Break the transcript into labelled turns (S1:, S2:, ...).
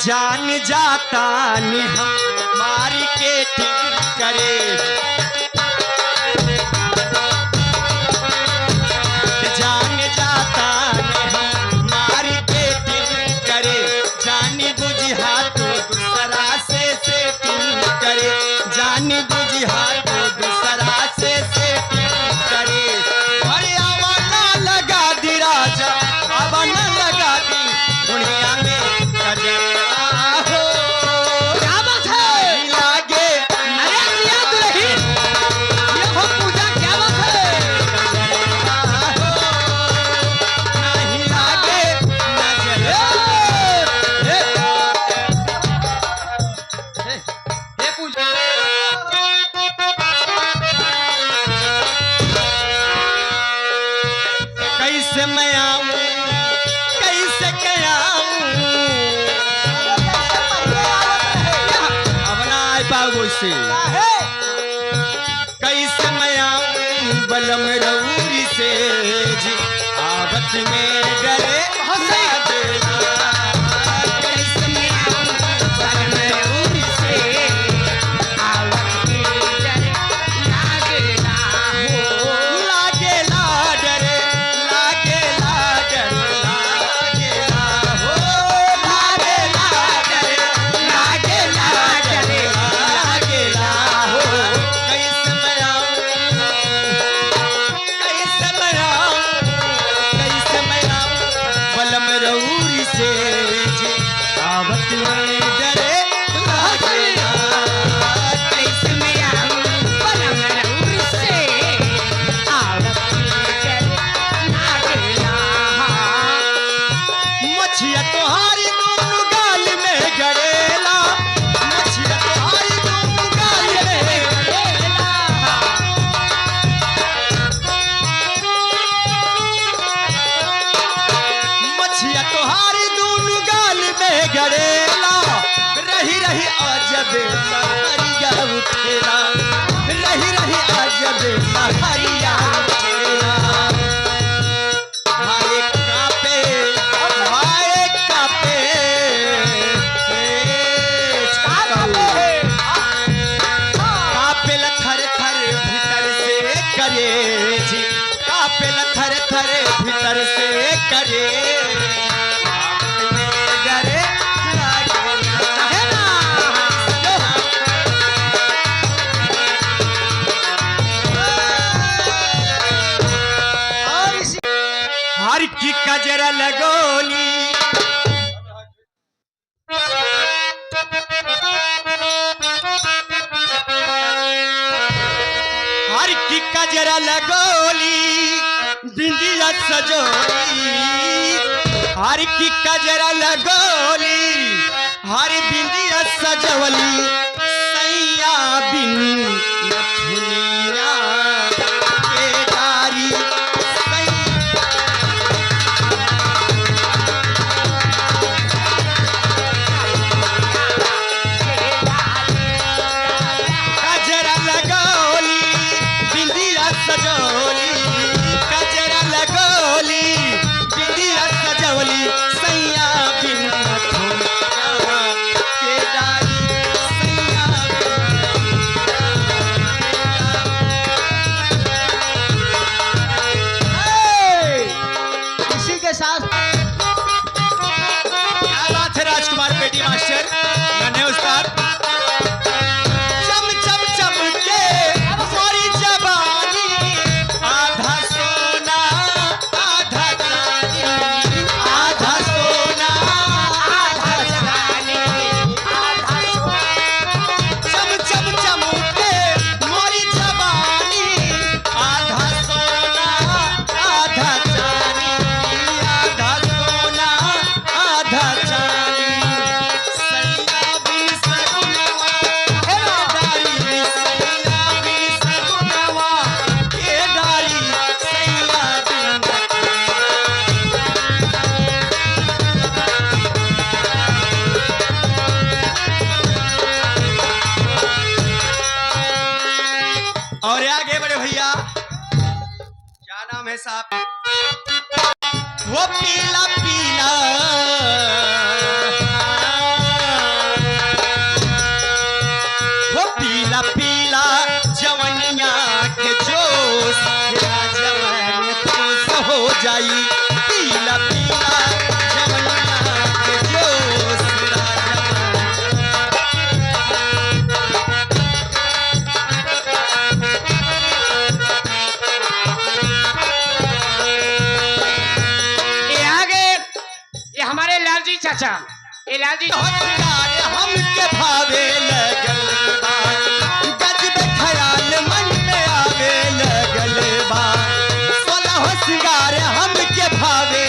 S1: जान जाता नहीं हम मार्केटिंग करे, जान जाता नहीं हम मार्केटिंग करे, जानी बुझी हाथ दूसरा से सेटिंग करे, जानी बुझी हाथ दूसरा से सेटिंग करे। अरे आवाना लगा दी राजा, आवाना लगा दी दुनिया में कजरा हो। क्या बात है लागे, अरे किया दुल्ही ये हो पूजा, क्या बात है कजरा हो, नहीं लागे नजर। हे पूजा कैसे मैं आऊं, कैसे क्या आऊं, अब ना आए पाओ से, कैसे मैं आऊं बलम रऊरी से जी, आवत में डरे कैसे मैं आऊं बलम रऊरी से, आवत में डरे लागेला हो, लागेला डरे, लागेला डर, लागेला हो, लागेला डरे, लागेला डरे, लागेला हो। कैसे मैं आऊं, कैसे मैं आऊं, कैसे मैं आऊं बलम रऊरी से जी, आवत में डरे लागेला, कैसे मैं आऊं बलम रऊरी से, आवत में डरे लागेला। मछिया तोहारी दोनों गाल में गड़ेला, मछिया तोहारी दोनों गाल में गड़ेला, मछिया तोहारी दोनों गाल में गड़ेला, रही रही अजब लहरिया उठेला, रही रही अजब लहरिया उठेला। हाय कापे, हाय कापे, कापेला थर थर भीतर से करे जी, कापेला थर थर भीतर से करे, आवत में डरे लागेला, है ना? और इसी हर की कजरा लगोली, हर की कजरा लगोली, बिंदिया सजोली, हर की कजरा लगोली, हर बिंदिया सजवली, सैया बिन नथुनिया के डारी, कजरा लगोली, बिंदिया सजोली, कजरा लगोली, बिंदिया सजवली, सैया बिन नथुनिया के डारी, सैया बिन। इसी के साथ क्या बात है राजकुमार पेटी मास्टर, गाने उस्ताद। चम चम चमके हमारी जवानी, आधा सोना आधा चांदी, आधा सोना आधा चांदी, आधा सोना। चम चम चमके हमारी जवानी, आधा सोना आधा चांदी, आधा सोना आधा चांदी, सैया बिन सगुनवा के डारी, सैया बिन सगुनवा के डारी, सैया बिन। और आगे बड़े भैया, क्या नाम है साहब, वो पीला पीला
S2: जी चाचा, ए लाल जी
S1: होशियार हमके भावे लगल बा, गजब ख्याल मन में आवे लगल बा, सोलह होशियार हमके भावे